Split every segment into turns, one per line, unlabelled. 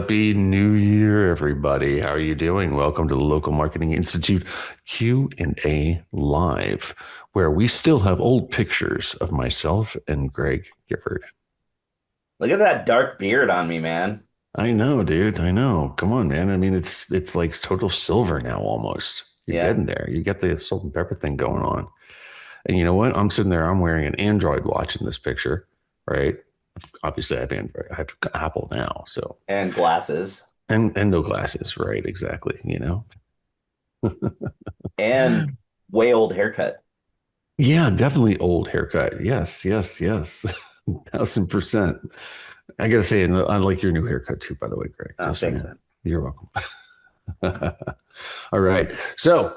Happy New Year, everybody. How are you doing? Welcome to the Local Marketing Institute Q&A Live, where we still have old pictures of myself and Greg Gifford.
Look at that dark beard on me, man.
I know, dude. I know. Come on, man. I mean, it's like total silver now almost. You're
Yeah.
getting there. You get the salt and pepper thing going on. And you know what? I'm sitting there, I'm wearing an Android watch in this picture, right? Obviously I have Android. I have Apple now, so
And glasses.
and no glasses, right? Exactly,
And way old haircut.
Yeah, definitely old haircut. Yes, yes, yes. 1000%. I gotta say, and I like your new haircut too, by the way, Greg.
Oh,
Just
thanks,
saying.
man.
You're welcome. All right. So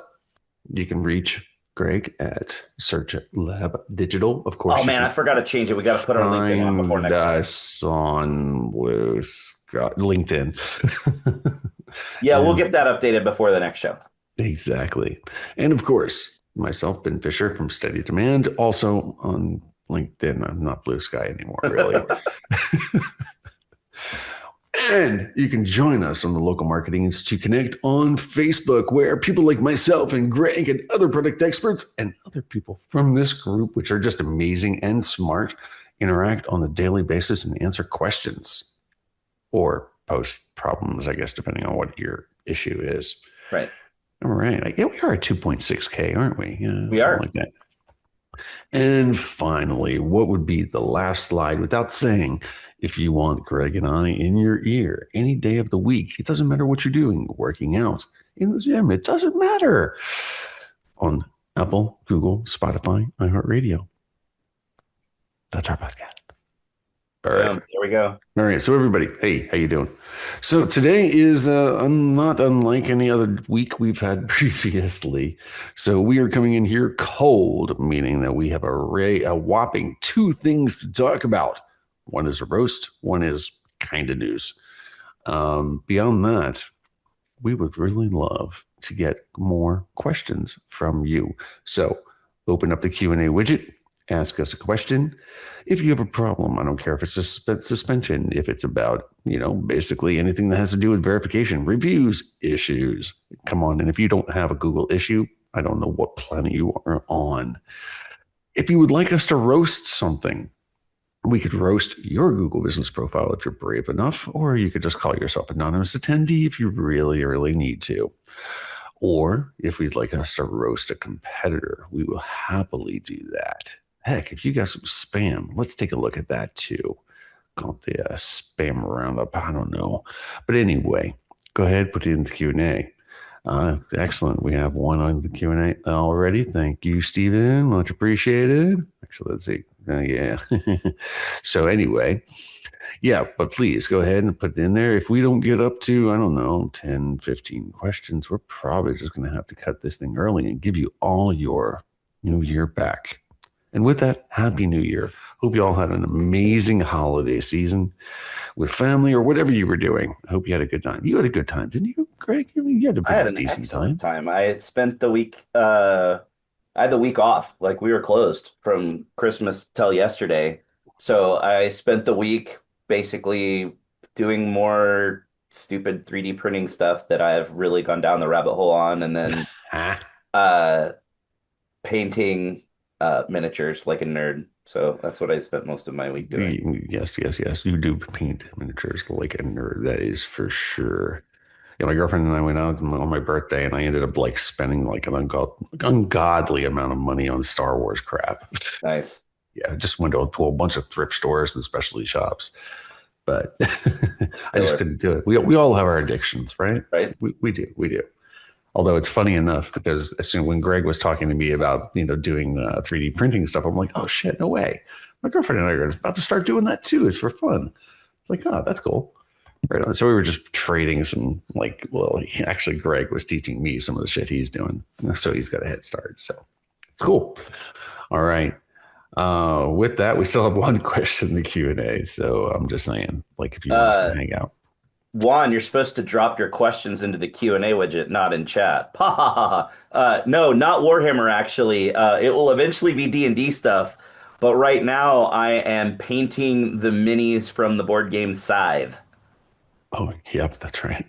you can reach Greg at Search Lab Digital. Of
Oh
course, you
man, I
can
forgot to change it. We got to put our LinkedIn on before
find
next time.
us on LinkedIn.
Yeah, we'll
And
get that updated before the next show.
exactly. And of course, myself, Ben Fisher from Steady Demand, also on LinkedIn. I'm not Blue Sky anymore, really. And you can join us on the Local Marketing Institute Connect on Facebook, where people like myself and Greg and other product experts and other people from this group, which are just amazing and smart, interact on a daily basis and answer questions or post problems, I guess, depending on what your issue is.
Right.
All right. Yeah, we are at 2.6K, aren't we? Yeah,
We
something
are.
like that. And finally, what would be the last slide without saying, if you want Greg and I in your ear any day of the week, it doesn't matter what you're doing, working out, in the gym, it doesn't matter. On Apple, Google, Spotify, iHeartRadio. That's our podcast. All right.
Boom. There we go.
All right. So everybody, hey, how you doing? So today is not unlike any other week we've had previously. So we are coming in here cold, meaning that we have a whopping two things to talk about. One is a roast, one is kind of news. Beyond that, we would really love to get more questions from you. So open up the Q&A widget, ask us a question. If you have a problem, I don't care if it's a suspension, if it's about, basically anything that has to do with verification, reviews, issues, come on. And if you don't have a Google issue, I don't know what planet you are on. If you would like us to roast something, we could roast your Google business profile if you're brave enough, or you could just call yourself anonymous attendee if you really, really need to. Or if you'd like us to roast a competitor, we will happily do that. Heck, if you got some spam, let's take a look at that too. Call it the spam roundup. I don't know. But anyway, go ahead, put it in the Q&A. Excellent. We have one on the Q&A already. Thank you, Stephen. Much appreciated. Actually, let's see. Yeah. So anyway, yeah, but please go ahead and put it in there. If we don't get up to, I don't know, 10, 15 questions, we're probably just going to have to cut this thing early and give you all your new year back. And with that, Happy New Year. Hope you all had an amazing holiday season with family or whatever you were doing. I hope you had a good time. You had a good time, didn't you, Greg? I mean, you had a
I
pretty
had an
decent
excellent
time.
time. I spent the week I had the week off. Like we were closed from Christmas till yesterday. So I spent the week basically doing more stupid 3D printing stuff that I've really gone down the rabbit hole on, and then
Ah,
uh painting miniatures like a nerd. So that's what I spent most of my week doing.
yes, yes, yes. You do paint miniatures like a nerd. That is for sure. Yeah, my girlfriend and I went out on my birthday, and I ended up like spending like an ungodly amount of money on Star Wars crap.
Nice.
Yeah, I just went to a bunch of thrift stores and specialty shops, but I just
Killer,
couldn't do it. We all have our addictions, right?
right?
We do, we do. Although it's funny enough because as soon when Greg was talking to me about doing 3D printing stuff, I'm like, oh shit, no way. My girlfriend and I are about to start doing that too. It's for fun. It's like, oh, that's cool. Right on. So we were just trading some actually Greg was teaching me some of the shit he's doing. So he's got a head start. So it's cool. All right. With that, we still have one question in the Q&A. So I'm just saying, like, if you want us to
Uh,
hang out.
Juan, you're supposed to drop your questions into the Q&A widget, not in chat. Ha ha ha ha. No, not Warhammer, actually. It will eventually be D&D stuff, but right now I am painting the minis from the board game Scythe.
Oh, yep, that's right.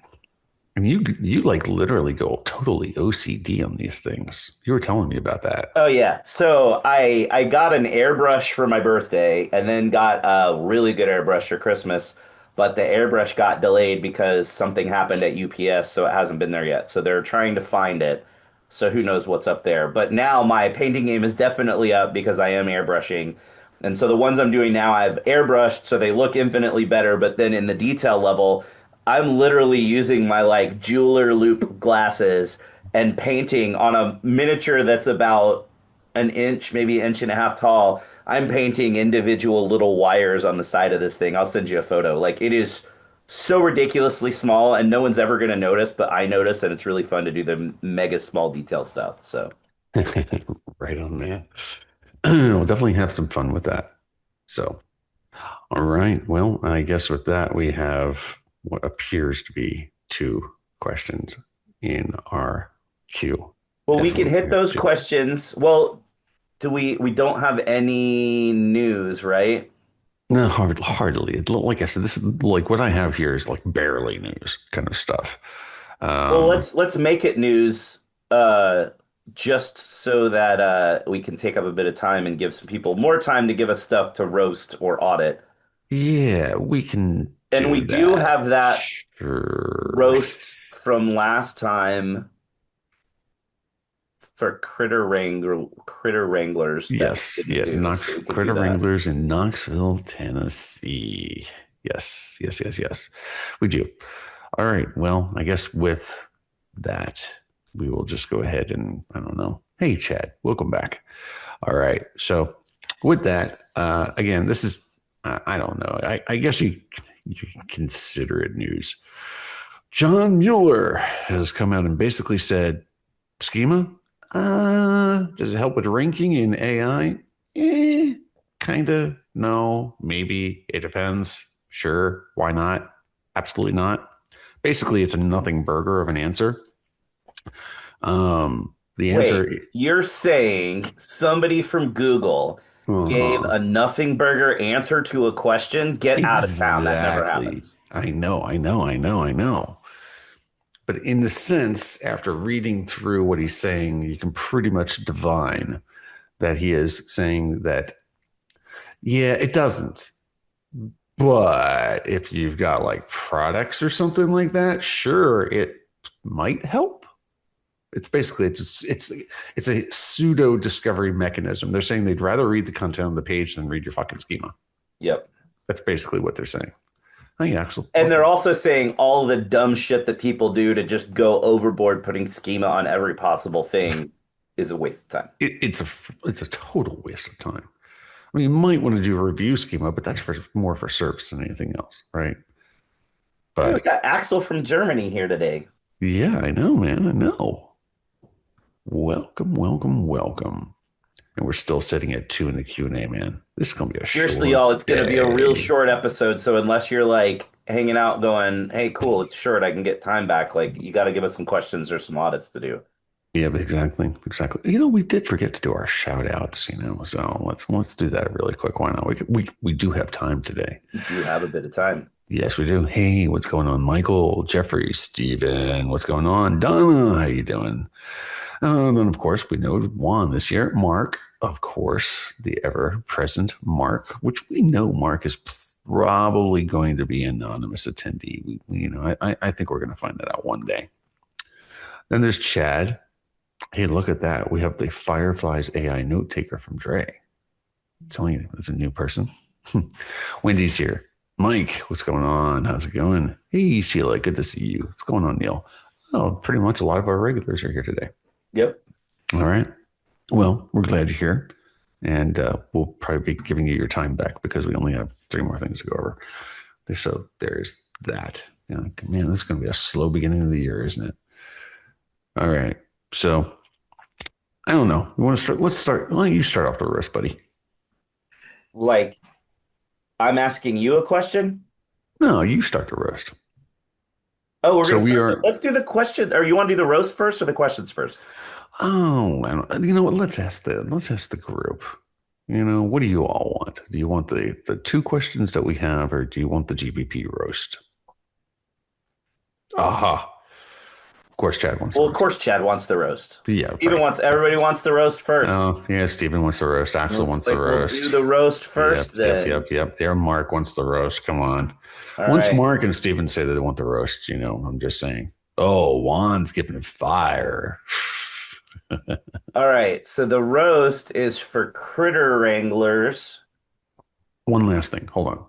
And you like literally go totally OCD on these things. You were telling me about that.
Oh yeah. So I got an airbrush for my birthday and then got a really good airbrush for Christmas, but the airbrush got delayed because something happened at UPS, so it hasn't been there yet. So they're trying to find it. So who knows what's up there. But now my painting game is definitely up because I am airbrushing. And so the ones I'm doing now I've airbrushed so they look infinitely better, but then in the detail level, I'm literally using my like jeweler loop glasses and painting on a miniature that's about an inch, maybe an inch and a half tall. I'm painting individual little wires on the side of this thing. I'll send you a photo. Like it is so ridiculously small and no one's ever going to notice, but I notice and it's really fun to do the mega small detail stuff. So,
Right on, man. We'll definitely have some fun with that. So, all right. Well, I guess with that, we have what appears to be two questions in our queue.
well, we can
Definitely
hit
have
those
two.
questions. Well, do we don't have any news, right?
No, hardly. Like I said, this is like what I have here is like barely news kind of stuff.
Well,
Um,
let's make it news uh just so that we can take up a bit of time and give some people more time to give us stuff to roast or audit.
yeah, we can
And we
do
do
that.
have that
Sure.
roast from last time for critter wranglers that we
Yes,
didn't
yeah,
do, so we can do
Critter
that.
Wranglers in Knoxville, Tennessee. Yes, yes, yes, yes. We do. All right. Well, I guess with that, we will just go ahead and I don't know. Hey, Chad, welcome back. All right. So with that, again, this is I don't know. I guess you can consider it news. John Mueller has come out and basically said Schema? Does it help with ranking in AI? Kinda. No, maybe. It depends. Sure. Why not? Absolutely not. Basically, it's a nothing burger of an answer. The answer,
Wait, you're saying somebody from Google gave
uh-huh.
a nothing burger answer to a question? Get out of town. That never
Exactly.
happens.
I know. But in the sense, after reading through what he's saying, you can pretty much divine that he is saying that, yeah, it doesn't. But if you've got like products or something like that, sure, it might help. It's basically it's a pseudo discovery mechanism. They're saying they'd rather read the content on the page than read your fucking schema.
Yep.
That's basically what they're saying. Hey, Axel,
And they're
welcome.
also saying all the dumb shit that people do to just go overboard putting schema on every possible thing is a waste of time.
It's a total waste of time. I mean, you might want to do a review schema, but that's for more for service than anything else, right?
Hey, we
But
got Axel from Germany here today.
yeah, I know, man. I know. Welcome, welcome, welcome. And we're still sitting at two in the Q&A, man. This is gonna be a
Seriously,
short
y'all, it's going to be a real
day.
short episode. So unless you're like hanging out going, hey, cool, it's short, I can get time back, like you got to give us some questions or some audits to do.
Yeah, but exactly. You know, we did forget to do our shout outs, you know. So let's do that really quick. Why not? We do have time today.
We do have a bit of time.
Yes, we do. Hey, what's going on, Michael, Jeffrey, Steven? What's going on? Donna, how you doing? Then of course we know Juan this year. Mark, of course, the ever-present Mark, which we know Mark is probably going to be an anonymous attendee. You know, I think we're going to find that out one day. Then there's Chad. Hey, look at that. We have the Fireflies AI note taker from Dre. I'm telling you, it's a new person. Wendy's here. Mike, what's going on? How's it going? Hey, Sheila, good to see you. What's going on, Neil? Oh, pretty much a lot of our regulars are here today.
Yep.
All right. Well, we're glad you're here. And we'll probably be giving you your time back because we only have three more things to go over. So there's that. You know, man, this is going to be a slow beginning of the year, isn't it? All right. So I don't know. You want to start? Let's start. Why don't you start off the roast, buddy?
Like, I'm asking you a question.
No, you start the roast.
Oh, we're
So
gonna
we
start.
are.
Let's do the question. Or you want to do the roast first or the questions first?
Oh, I don't, you know what? Let's ask the group. You know, what do you all want? Do you want the two questions that we have, or do you want the GBP roast? Aha. Of course, Chad wants a
Well, of
roast.
course, Chad wants the roast.
Yeah,
Even
right.
wants everybody wants the roast first.
Oh, yeah, Steven wants the roast. Axel
Looks
wants the
like we'll do
roast.
the roast
Yep,
first
yep,
then.
yep, yep. There, Mark wants the roast. Come on.
All
Once
right.
Mark and Steven say that they want the roast, I'm just saying. Oh, Juan's giving fire.
All right. So the roast is for critter wranglers.
One last thing. Hold on.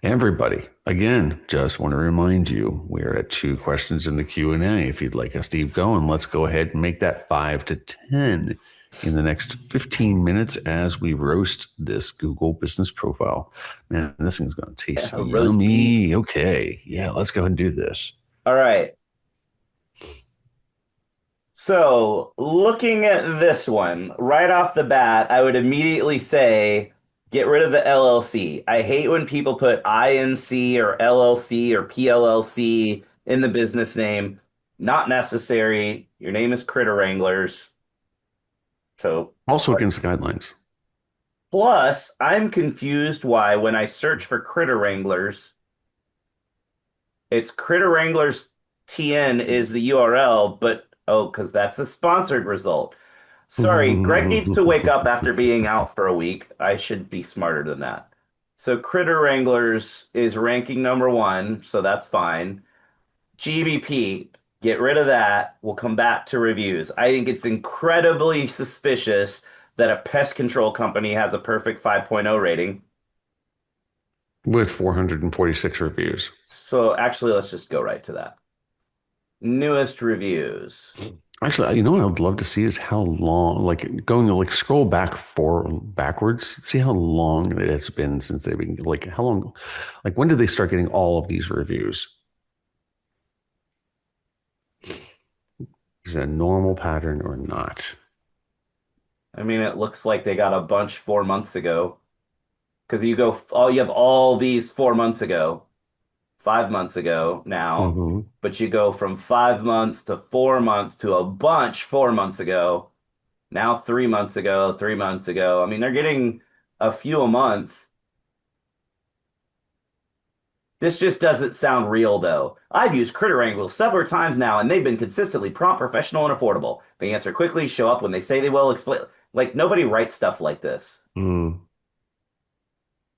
Everybody, again, just want to remind you, we're at 2 questions in the Q&A. If you'd like us to keep going, let's go ahead and make that 5 to 10 in the next 15 minutes as we roast this Google business profile. Man, this thing's going to taste
Roast
yummy.
beast.
Okay. Yeah, let's go ahead and do this.
All right. So, looking at this one, right off the bat, I would immediately say get rid of the LLC. I hate when people put INC or LLC or PLLC in the business name. Not necessary. Your name is Critter Wranglers. So,
Also against the guidelines.
plus, I'm confused why when I search for Critter Wranglers, it's Critter Wranglers TN is the URL, but oh, because that's a sponsored result. Sorry, Greg needs to wake up after being out for a week. I should be smarter than that. So Critter Wranglers is ranking number 1, so that's fine. GBP, get rid of that. We'll come back to reviews. I think it's incredibly suspicious that a pest control company has a perfect 5.0 rating.
With 446 reviews.
So actually, let's just go right to that. Newest reviews.
Actually, what I would love to see is how long, like going to like scroll backwards, see how long it has been since they've been like how long, like when did they start getting all of these reviews? Is it a normal pattern or not?
I mean, it looks like they got a bunch 4 months ago. Because you have all these 4 months ago, 5 months ago now,
Hmm.
but you go from 5 months to 4 months to a bunch 4 months ago, now 3 months ago, 3 months ago. I mean, they're getting a few a month. This just doesn't sound real, though. I've used Critter Angle several times now, and they've been consistently prompt, professional, and affordable. They answer quickly, show up when they say they will, explain. Like, nobody writes stuff like this.
Mm.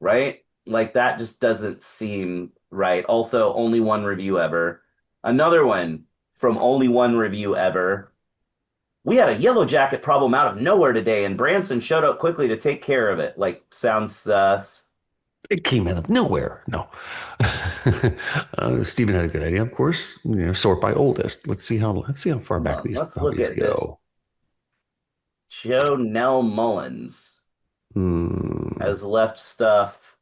Right? Like that just doesn't seem right. Also, only one review ever. Another one from only one review ever. We had a yellow jacket problem out of nowhere today, and Branson showed up quickly to take care of it. Like, sounds sus.
It came out of nowhere. No. Stephen had a good idea, of course. Sort by oldest. Let's see how far
Hold
back
on,
these
let's look
hobbies
at this.
go.
Joe Nell Mullins
Hmm.
has left stuff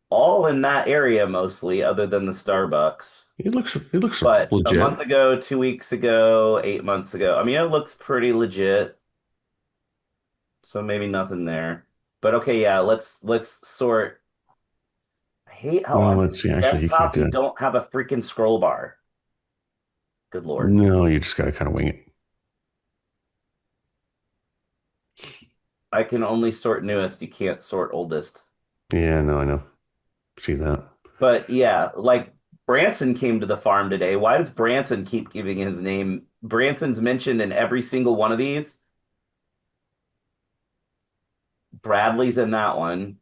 all in that area mostly, other than the Starbucks.
It looks
But a
legit.
month ago, 2 weeks ago, 8 months ago, I mean, it looks pretty legit. So maybe nothing there. But okay, yeah, let's sort. I hate how
Well,
on
let's see. Actually, you can't
desktop
do
you
it.
don't have a freaking scroll bar. Good Lord.
No, you just gotta kind of wing it.
I can only sort newest, you can't sort oldest.
Yeah, no, I know. See that.
But yeah, like Branson came to the farm today. Why does Branson keep giving his name? Branson's mentioned in every single one of these. Bradley's in that one.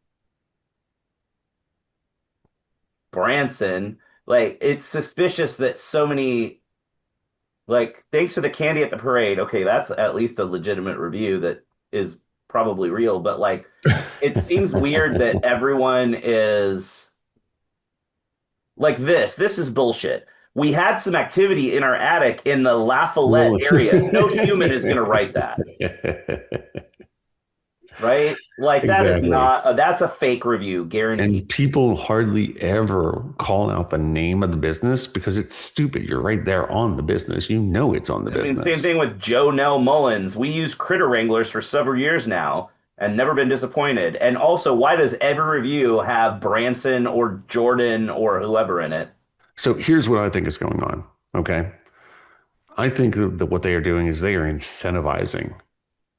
Branson, like it's suspicious that so many like, thanks to the candy at the parade. Okay, that's at least a legitimate review that is probably real, but like, it seems weird that everyone is like this. This is bullshit. We had some activity in our attic in the La Follette
Well,
area. No human is going to write that, right? Like, that is
exactly.
not, that's a fake review, guaranteed.
And people hardly ever call out the name of the business because it's stupid. You're right there on the business. You know it's on the
I mean, same
business.
thing with Joe Nell Mullins. We use Critter Wranglers for several years now and never been disappointed. And also, why does every review have Branson or Jordan or whoever in it?
So here's what I think is going on. Okay. I think that what they are doing is they are incentivizing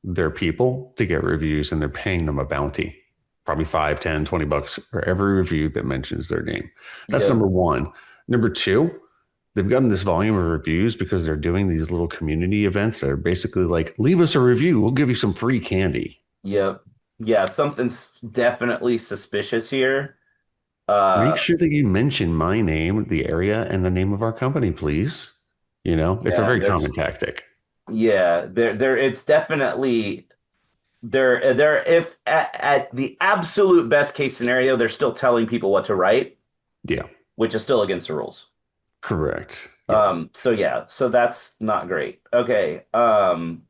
their people to get reviews and they're paying them a bounty, probably 5, 10, $20 for every review that mentions their name. That's
Yep.
number one. Number two, they've gotten this volume of reviews because they're doing these little community events that are basically like, leave us a review, we'll give you some free candy.
Yep. Yeah, something's definitely suspicious here.
Make
Uh,
sure that you mention my name, the area, and the name of our company, please. It's a
yeah,
very common tactic.
it's definitely they're if at the absolute best case scenario, they're still telling people what to write,
Yeah,
which is still against the rules.
correct. Yeah.
So yeah, so that's not great. Okay. How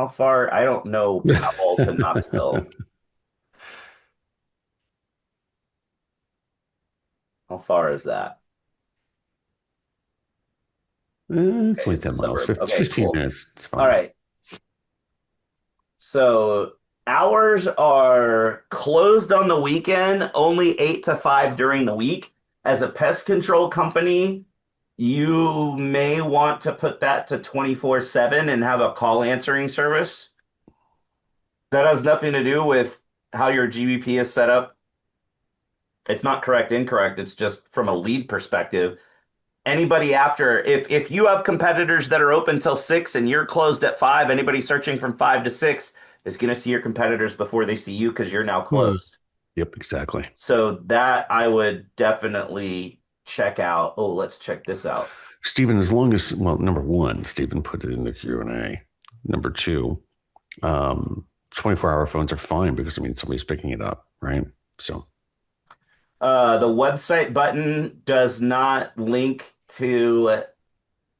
far? I don't know Powell to Knoxville. How far is that?
It's
Okay,
only
it's a
10 miles,
suburb. Okay,
15
cool.
minutes. It's
All
fine.
right. So hours are closed on the weekend, only 8 to 5 during the week. As a pest control company, you may want to put that to 24/7 and have a call answering service. That has nothing to do with how your GBP is set up. It's not correct, incorrect. It's just from a lead perspective. Anybody after, if you have competitors that are open till 6 and you're closed at 5, anybody searching from 5 to 6 is going to see your competitors before they see you because you're now
Hmm.
closed.
Yep, exactly.
So that I would definitely check out. Oh, let's check this out.
Stephen, as long as, well, number one, Stephen put it in the Q&A. Number two, 24-hour phones are fine because, I mean, somebody's picking it up, right? So,
The website button does not link to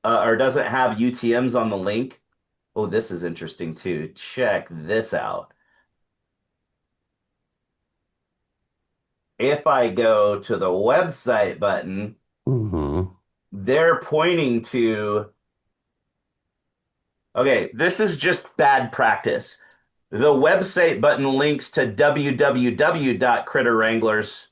or doesn't have UTMs on the link. Oh, this is interesting too. Check this out. If I go to the website button,
mhm.
they're pointing to, okay, this is just bad practice. The website button links to www.critterwranglers,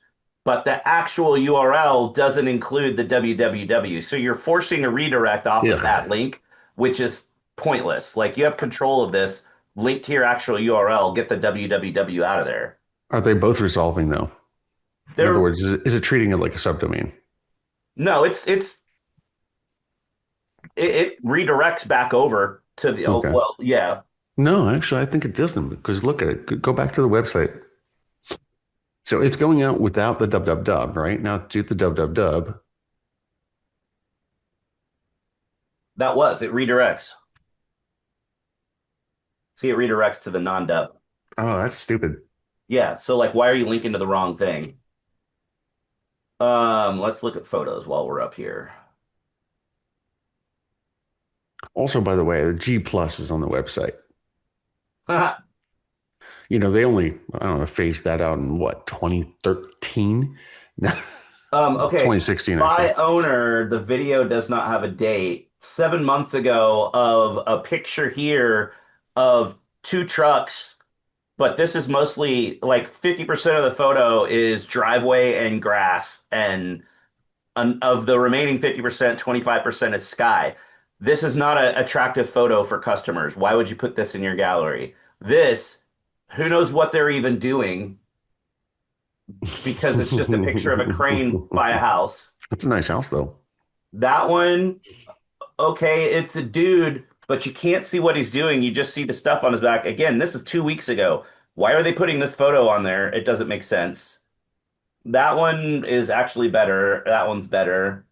but the actual URL doesn't include the www. So you're forcing a redirect off of that
Ugh.
link, which is pointless. Like you have control of this, link to your actual URL, get the www out of there.
Are they both resolving though? In other
There,
words, is it treating it like a subdomain?
no, it redirects back over to the, oh,
Okay.
well, yeah.
No, actually, I think it doesn't because look at it. Go back to the website. So it's going out without the dub dub dub, right? Now do the dub dub dub.
It redirects. See, it redirects to the non-dub.
Oh, that's stupid.
Yeah, so like why are you linking to the wrong thing? Let's look at photos while we're up here.
Also, by the way, the G plus is on the website. They only, I don't know, phased that out in what, 2013? No,
Okay.
2016, actually.
By owner, the video does not have a date. 7 months ago of a picture here of two trucks, but this is mostly like 50% of the photo is driveway and grass, and of the remaining 50%, 25% is sky. This is not an attractive photo for customers. Why would you put this in your gallery? This, who knows what they're even doing because it's just a picture of a crane by a house.
That's a nice house, though.
That one, okay, it's a dude, but you can't see what he's doing. You just see the stuff on his back. Again, this is 2 weeks ago. Why are they putting this photo on there? It doesn't make sense. That one is actually better. That one's better.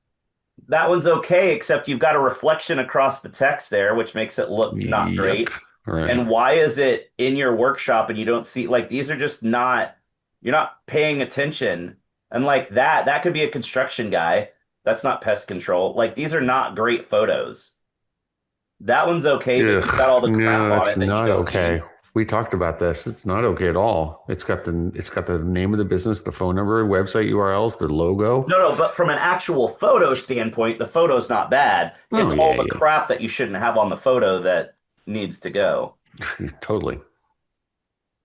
That one's okay, except you've got a reflection across the text there, which makes it look not
Yuck.
great.
Right.
And why is it in your workshop and you don't see, like, these are just not, you're not paying attention. And like that could be a construction guy. That's not pest control. Like, these are not great photos. That one's okay, but you've got
Ugh.
all the crap
No,
on
that's
it that you
not
don't
okay.
need.
We talked about this. It's not okay at all. It's got the name of the business, the phone number, website URLs, the logo.
No, no, but from an actual photo standpoint, the photo's not bad.
Oh
It's all
yeah,
the
yeah.
crap that you shouldn't have on the photo that needs to go.
Totally.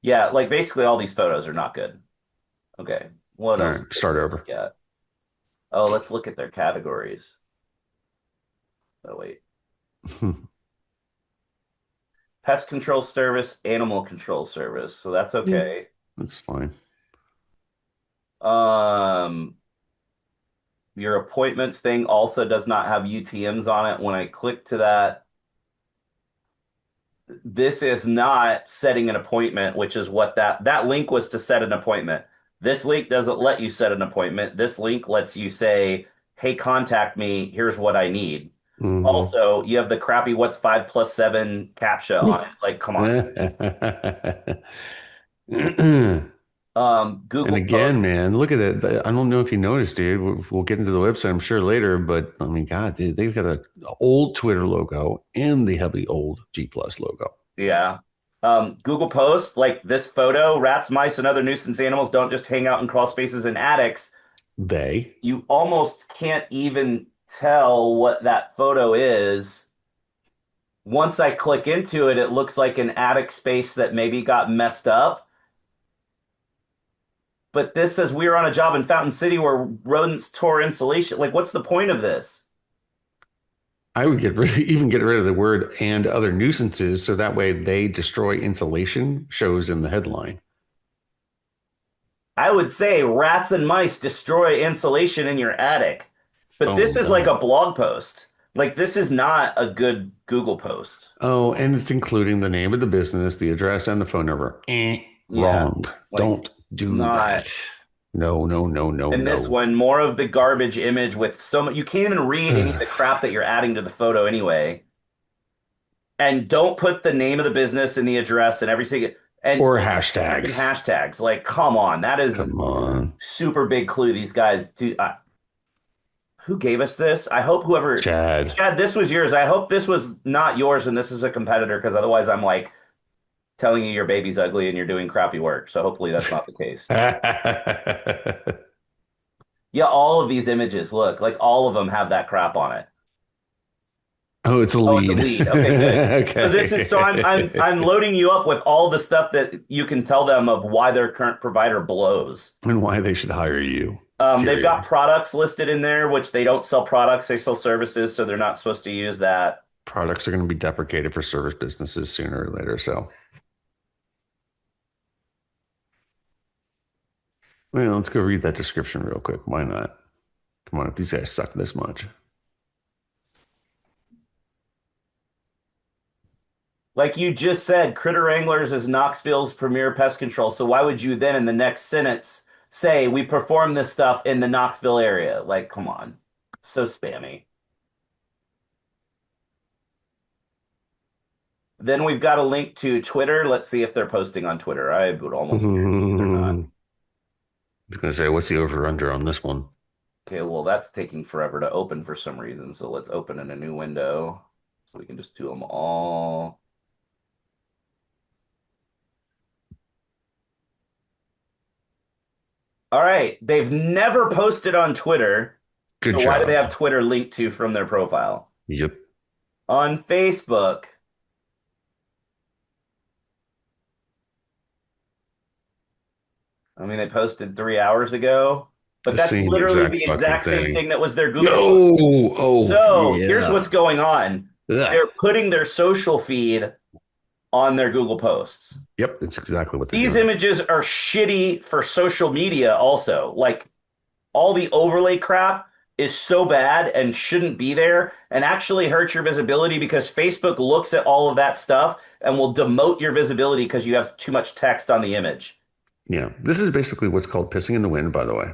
Yeah, like basically all these photos are not good. Okay, what
All
else
right,
do we
start
need to
over.
look at? Oh, let's look at their categories. Oh, wait. Pest control service, animal control service. So that's
Yeah,
okay.
that's fine.
Um, Your appointments thing also does not have UTMs on it. When I click to that, this is not setting an appointment, which is what that link was to set an appointment. This link doesn't let you set an appointment. This link lets you say, "Hey, contact me. Here's what I need."
Hmm.
Also, you have the crappy "What's 5 + 7" captcha on it. Like, come on.
And
Google
again,
Post.
man, look at it. I don't know if you noticed, dude. We'll get into the website, I'm sure, later. But I mean, God, dude, they've got a old Twitter logo and they have the old G Plus logo.
Yeah. Google Post, like this photo, rats, mice, and other nuisance animals don't just hang out in crawl spaces in attics.
They.
You almost can't even tell what that photo is. Once I click into it, it looks like an attic space that maybe got messed up. But this says we were on a job in Fountain City where rodents tore insulation. Like, what's the point of this?
I would even get rid of the word and other nuisances, so that way they destroy insulation shows in the headline.
I would say rats and mice destroy insulation in your attic. But this
Boom,
is like
done.
a blog post. Like, this is not a good Google post.
Oh, and it's including the name of the business, the address, and the phone number.
Yeah.
Wrong.
Like,
Don't do
not.
that. No, no, no, no,
And this
no.
one, more of the garbage image with so much. You can't even read any of the crap that you're adding to the photo anyway. And don't put the name of the business and the address and everything. And
Or
freaking
hashtags.
hashtags. Like, come on. That is a
Come on,
super big clue these guys do. Who gave us this? I hope whoever,
Chad.
Chad, this was yours. I hope this was not yours and this is a competitor because otherwise I'm like telling you your baby's ugly and you're doing crappy work. So hopefully that's not the case. Yeah, all of these images look like all of them have that crap on it.
Oh, it's a
Oh, it's a
lead.
lead. Okay, good. So this is so I'm
Okay.
loading you up with all the stuff that you can tell them of why their current provider blows.
And why they should hire you,
They've got
period.
products listed in there, which they don't sell products, they sell services, so they're not supposed to use that.
Products are going to be deprecated for service businesses sooner or later. So, well, let's go read that description real quick. Why not? Come on, if these guys suck this much.
Like you just said, Critter Wranglers is Knoxville's premier pest control. So why would you then in the next sentence say we perform this stuff in the Knoxville area? Like, come on. So spammy. Then we've got a link to Twitter. Let's see if they're posting on Twitter. I would almost guarantee they're not.
I was going to say, what's the over under on this one?
Okay, well, that's taking forever to open for some reason. So let's open in a new window so we can just do them all. All right. They've never posted on Twitter.
Good
So why do they
job.
have Twitter linked to from their profile?
Yep.
On Facebook, I mean, they posted 3 hours ago, but
The
that's
same
literally
exact
the
fucking
exact same
thing.
thing that was their Google post.
No. Oh,
So here's
yeah.
what's going on.
Ugh.
They're putting their social feed on their Google posts.
Yep, that's exactly what they're
These
doing.
images are shitty for social media also. Like all the overlay crap is so bad and shouldn't be there and actually hurts your visibility because Facebook looks at all of that stuff and will demote your visibility because you have too much text on the image.
Yeah, this is basically what's called pissing in the wind, by the way.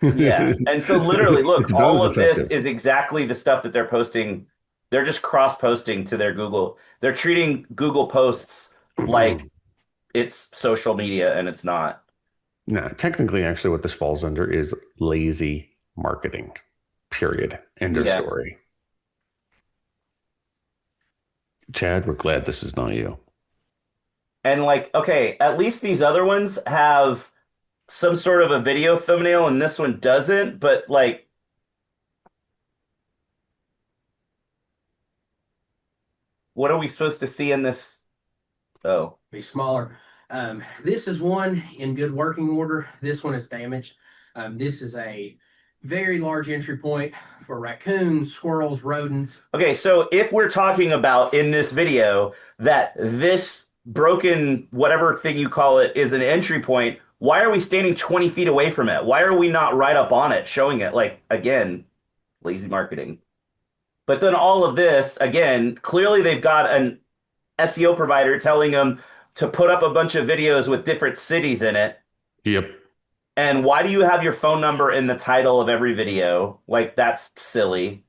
Yeah. And so literally, look,
It's about
all
as
of this
effective.
is exactly the stuff that they're posting. They're just cross-posting to their Google. They're treating Google posts like it's social media and it's not.
No, technically, actually, what this falls under is lazy marketing. Period. End of
Yeah.
story. Chad, we're glad this is not you.
And like, okay, at least these other ones have some sort of a video thumbnail and this one doesn't, but like, what are we supposed to see in this? Oh,
Be smaller. This is one in good working order. This one is damaged. This is a very large entry point for raccoons, squirrels, rodents.
okay. So if we're talking about in this video that this broken, whatever thing you call it, is an entry point, Why are we standing 20 feet away from it? Why are we not right up on it, showing it? Like, again, lazy marketing. But then all of this, again, clearly they've got an SEO provider telling them to put up a bunch of videos with different cities in it.
Yep.
And why do you have your phone number in the title of every video? Like, that's silly.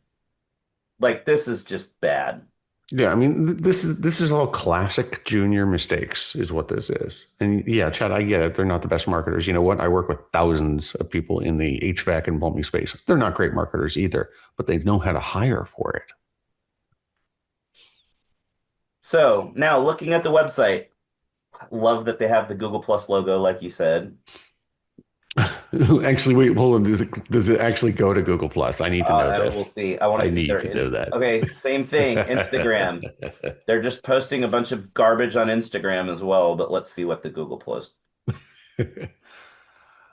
Like, this is just bad.
Yeah, I mean, this is all classic junior mistakes, is what this is. And yeah, Chad, I get it. They're not the best marketers. You know what? I work with thousands of people in the HVAC and plumbing space. They're not great marketers either, but they know how to hire for it.
So now looking at the website, love that they have the Google Plus logo, like you said.
Actually, wait, hold on. Does it actually go to Google Plus? I need to know
We'll
this.
see. I want
I
to see
need
their
to know that.
Okay, same thing. Instagram. They're just posting a bunch of garbage on Instagram as well, but let's see what the Google Plus.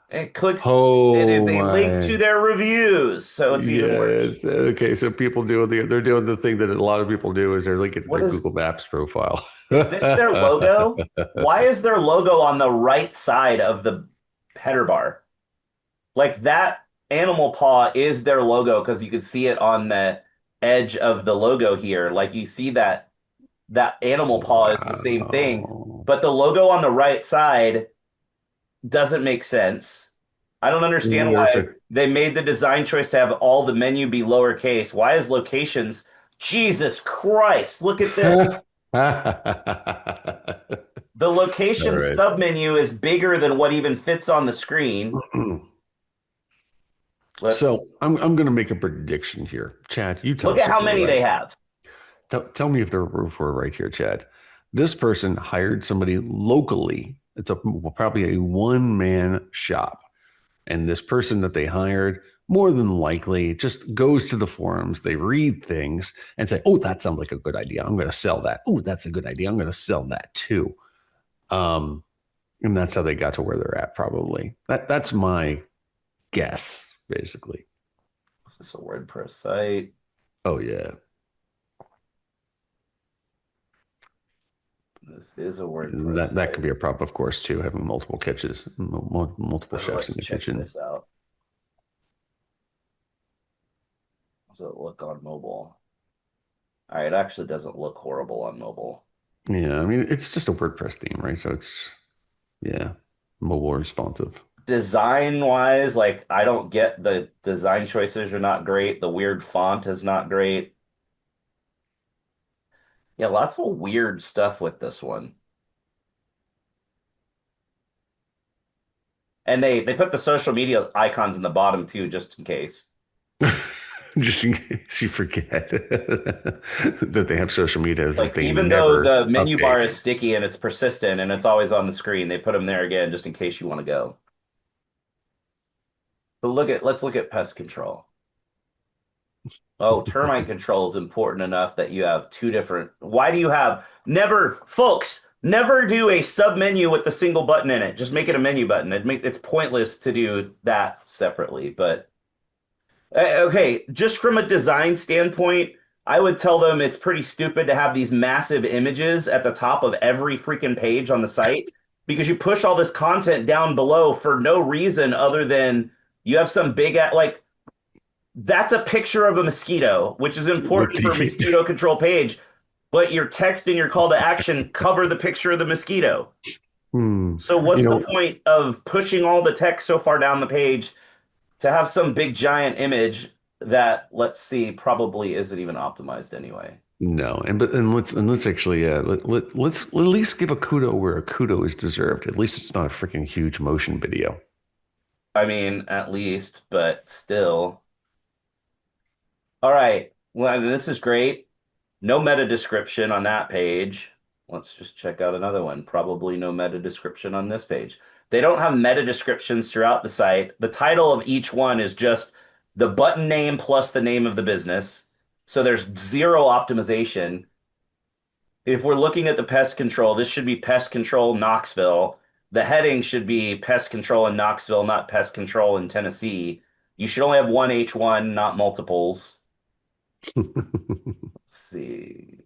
It clicks. It is
Oh
a link to
my.
their reviews, so it's even worse.
Yes. Okay. So people they're doing the thing that a lot of people do is they're linking to
What
their
is
Google Maps profile.
is this their logo? Why is their logo on the right side of the header bar? Like that animal paw is their logo because you can see it on the edge of the logo here. Like you see that animal paw is the same thing,
Wow.
but the logo on the right side doesn't make sense. I don't understand
Wonder if
why
it
they made the design choice to have all the menu be lowercase. Why is locations? Jesus Christ, look at this. The
All
location
right.
submenu is bigger than what even fits on the screen. Let's
So I'm going to make a prediction here. Chad, you tell
look
us
at
if
how
we're
many
right.
they have.
Tell me if we're right here, Chad. This person hired somebody locally. It's probably a one-man shop. And this person that they hired more than likely just goes to the forums. They read things and say, oh, that sounds like a good idea. I'm going to sell that. Oh, that's a good idea. I'm going to sell that too. Um, and that's how they got to where they're at, probably. That's my guess, basically.
Is this a WordPress site?
Oh, yeah.
This is a WordPress
That could
site.
be a problem, of course, too, having multiple kitchens, multiple chefs in
Let's
the
check
kitchen.
this out. Does it look on mobile? All right, it actually doesn't look horrible on mobile.
Yeah, I mean, it's just a WordPress theme, right? So it's, yeah, mobile responsive.
Design wise, like I don't get the design choices are not great. The weird font is not great. Yeah, lots of weird stuff with this one. And they put the social media icons in the bottom too, just in case.
Just in case you forget that they have social media that
Like
they
even though
never
the menu bar
update.
is sticky and it's persistent and it's always on the screen, they put them there again just in case you want to go. But let's look at pest control. Oh, termite control is important enough that you have two different. Why do you have never, folks, never do a sub menu with the single button in it. Just make it a menu button. It's pointless to do that separately. But okay, just from a design standpoint, I would tell them it's pretty stupid to have these massive images at the top of every freaking page on the site because you push all this content down below for no reason other than you have some big like that's a picture of a mosquito, which is
What
important
do
for a
you,
mosquito control page, but your text and your call to action cover the picture of the mosquito.
hmm,
So
you
what's the
know,
point of pushing all the text so far down the page to have some big giant image that, let's see, probably isn't even optimized anyway?
no, and let's actually let's at least give a kudo where a kudo is deserved. At least it's not a freaking huge motion video.
I mean, at least, but still. All right. Well, this is great. No meta description on that page. Let's just check out another one. Probably no meta description on this page. They don't have meta descriptions throughout the site. The title of each one is just the button name plus the name of the business. So there's zero optimization. If we're looking at the pest control, this should be pest control Knoxville. The heading should be pest control in Knoxville, not pest control in Tennessee. You should only have one H1, not multiples. Let's see.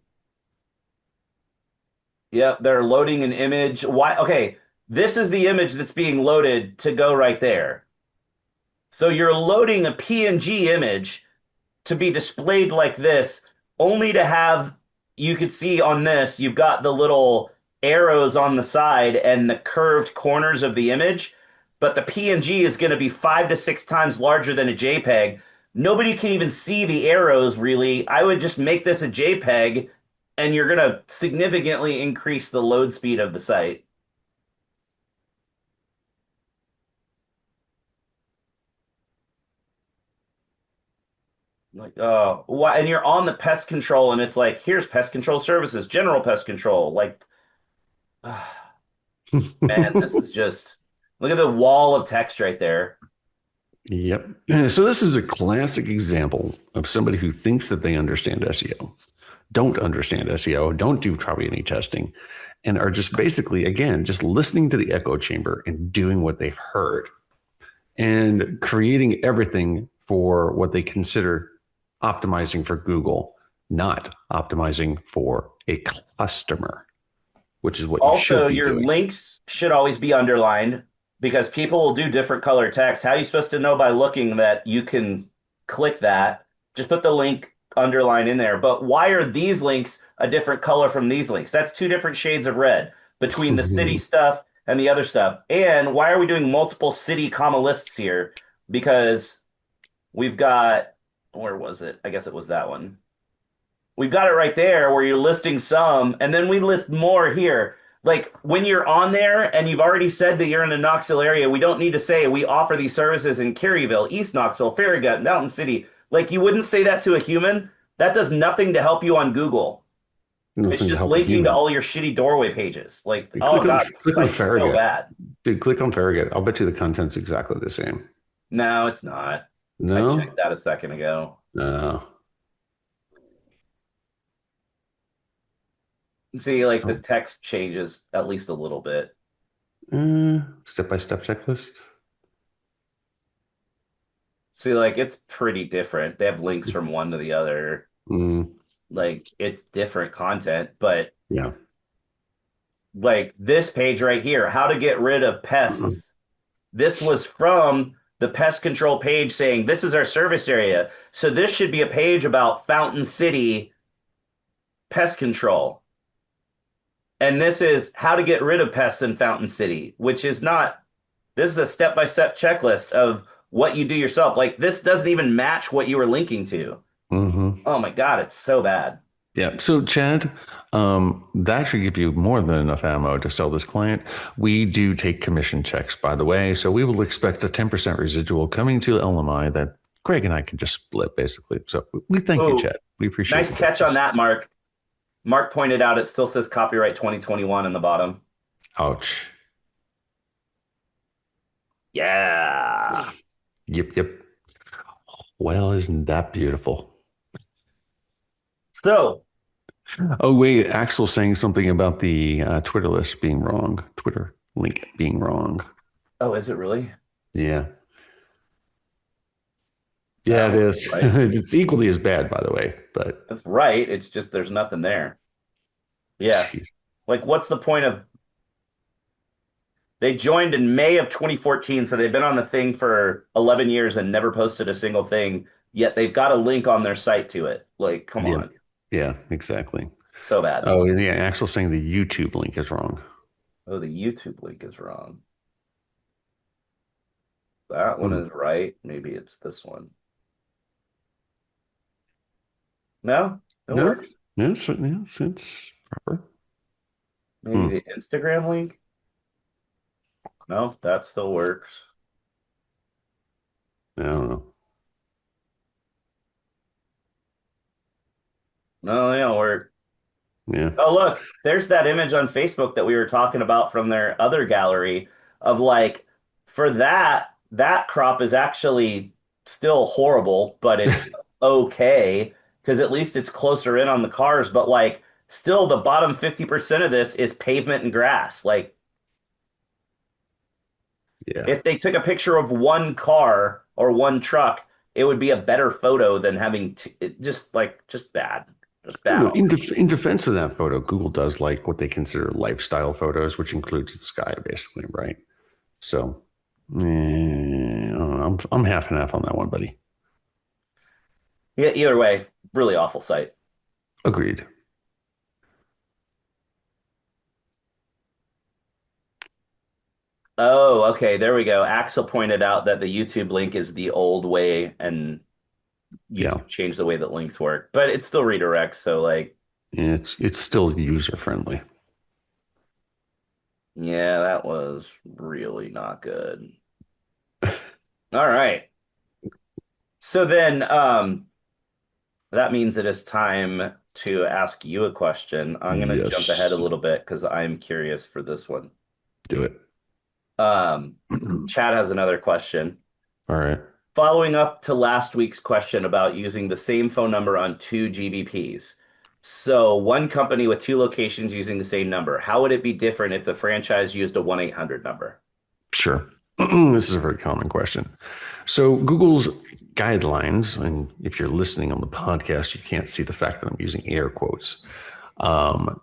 Yep, they're loading an image. Why? Okay, This is the image that's being loaded to go right there. So you're loading a PNG image to be displayed like this, only to have, you could see on this, you've got the little arrows on the side and the curved corners of the image, but the PNG is going to be 5 to 6 times larger than a JPEG. Nobody can even see the arrows really. I would just make this a JPEG and you're going to significantly increase the load speed of the site. Like, oh, why? And you're on the pest control, and it's like, here's pest control services, general pest control. Like, man, this is just look at the wall of text right there.
Yep. So this is a classic example of somebody who thinks that they understand SEO, don't understand SEO, don't do probably any testing, and are just basically, again, just listening to the echo chamber and doing what they've heard and creating everything for what they consider optimizing for Google, not optimizing for a customer, which is what you should
Also,
be
your
doing.
links should always be underlined because people will do different color text. How are you supposed to know by looking that you can click that? Just put the link underline in there. But why are these links a different color from these links? That's two different shades of red between the city stuff and the other stuff. And why are we doing multiple city comma lists here? Because we've got, where was it? I guess it was that one. We've got it right there where you're listing some, and then we list more here. Like when you're on there and you've already said that you're in the Knoxville area, we don't need to say we offer these services in Caryville, East Knoxville, Farragut, Mountain City. Like you wouldn't say that to a human. That does nothing to help you on Google. It's
Nothing to
just
help a
linking to
human.
all your shitty doorway pages. Like,
Dude,
oh God, the
click on
site's so
Farragut.
bad.
Dude, click on Farragut. I'll bet you the content's exactly the same.
No, it's not. I checked
No?
that a second ago.
No.
See, like the
So,
text changes at least a little bit.
step-by-step checklist.
See, like it's pretty different. They have links from one to the other.
Mm,
Like it's different content, but
yeah.
like this page right here, how to get rid of
Mm-mm.
pests. This was from the pest control page saying this is our service area. So this should be a page about Fountain City pest control. And this is how to get rid of pests in Fountain City, which is not, this is a step-by-step checklist of what you do yourself. Like this doesn't even match what you were linking to.
Mm-hmm.
Oh my God, it's so bad.
Yeah. So, Chad, that should give you more than enough ammo to sell this client. We do take commission checks, by the way. So we will expect a 10% residual coming to LMI that Greg and I can just split, basically. So we thank you,
Oh,
Chad. We appreciate
nice
the
catch on
business.
that, Mark. Mark pointed out it still says copyright 2021 in the bottom.
Ouch.
Yeah.
Yep, yep. Well, isn't that beautiful?
So,
Oh, wait, Axel saying something about the Twitter list being wrong, Twitter link being wrong.
oh, is it really?
Yeah. Yeah, it
No,
is.
right.
It's equally as bad, by the way, but
That's right. It's just there's nothing there. Yeah.
jeez.
Like, what's the point of they joined in May of 2014, so they've been on the thing for 11 years and never posted a single thing, yet they've got a link on their site to it. Like, come
Yeah,
on.
yeah, exactly.
So bad.
Oh, and yeah, Axel saying the YouTube link is wrong.
Oh, the YouTube link is wrong. That one
Hmm.
is right. Maybe it's this one. No, it
No,
works.
yes, yes, it's proper.
Maybe
Hmm.
the Instagram link. No, that still works.
I don't know.
No, they don't work.
Yeah,
Oh, look, there's that image on Facebook that we were talking about from their other gallery of like, for that crop is actually still horrible, but it's okay because at least it's closer in on the cars. But like, still, the bottom 50% of this is pavement and grass. Like,
yeah,
if they took a picture of one car or one truck, it would be a better photo than having it just like just bad. Just bad
In,
option.
in defense of that photo, Google does like what they consider lifestyle photos, which includes the sky, basically, right? So, I'm half and half on that one, buddy.
Yeah, either way, really awful site.
Agreed.
Oh, okay, there we go. Axel pointed out that the YouTube link is the old way, and
Yeah,
YouTube changed the way that links work, but it still redirects. So, like,
it's still user friendly.
yeah, that was really not good. All right. So then, that means it is time to ask you a question. I'm going to jump ahead a
Yes,
little bit because I'm curious for this one.
do it.
Um, Chad has another question.
All right.
Following up to last week's question about using the same phone number on two GBPs. So, one company with two locations using the same number, how would it be different if the franchise used a 1-800 number?
Sure. This is a very common question. So Google's guidelines, and if you're listening on the podcast, you can't see the fact that I'm using air quotes,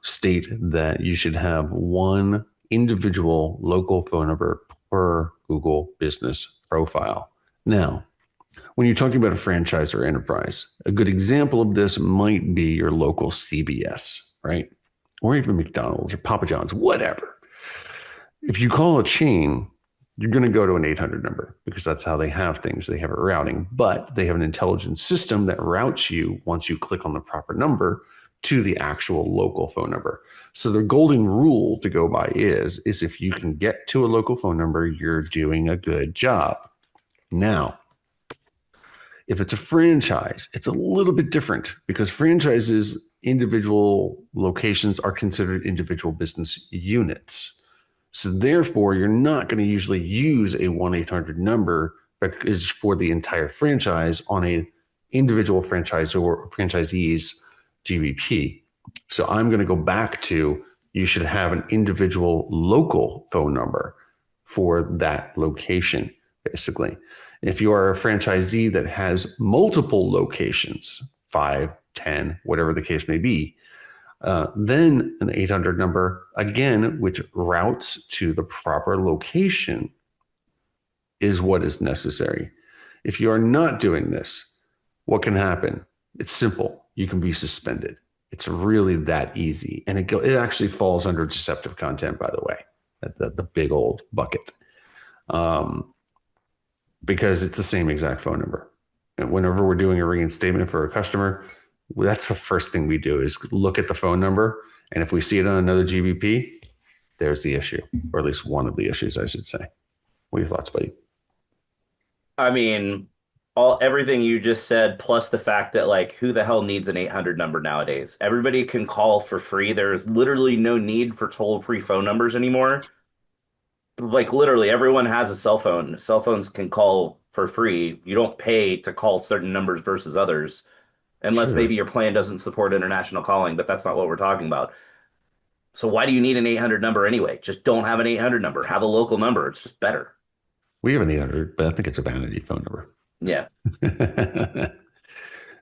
state that you should have one individual local phone number per Google business profile. Now, when you're talking about a franchise or enterprise, a good example of this might be your local CVS, right? Or even McDonald's or Papa John's, whatever. If you call a chain, you're going to go to an 800 number because that's how they have things. They have a routing, but they have an intelligent system that routes you once you click on the proper number to the actual local phone number. So the golden rule to go by is if you can get to a local phone number, you're doing a good job. Now, if it's a franchise, it's a little bit different because franchises, individual locations are considered individual business units. So therefore, you're not going to usually use a 1-800 number that is for the entire franchise on a individual franchise or franchisee's GBP. So I'm going to go back to you should have an individual local phone number for that location, basically. If you are a franchisee that has multiple locations, 5, 10, whatever the case may be, then an 800 number, again, which routes to the proper location, is what is necessary. If you are not doing this, what can happen? It's simple. You can be suspended. It's really that easy. And it actually falls under deceptive content, by the way, the big old bucket, because it's the same exact phone number. And whenever we're doing a reinstatement for a customer, that's the first thing we do is look at the phone number. And if we see it on another GBP, there's the issue, or at least one of the issues, I should say. What are your thoughts, buddy?
I mean, all everything you just said, plus the fact that like who the hell needs an 800 number nowadays? Everybody can call for free. There's literally no need for toll-free phone numbers anymore. Like literally everyone has a cell phone. Cell phones can call for free. You don't pay to call certain numbers versus others, unless maybe
Sure.
your plan doesn't support international calling, but that's not what we're talking about. So why do you need an 800 number anyway? Just don't have an 800 number. Have a local number. It's just better.
We have an 800, but I think it's a vanity phone
Yeah.
number.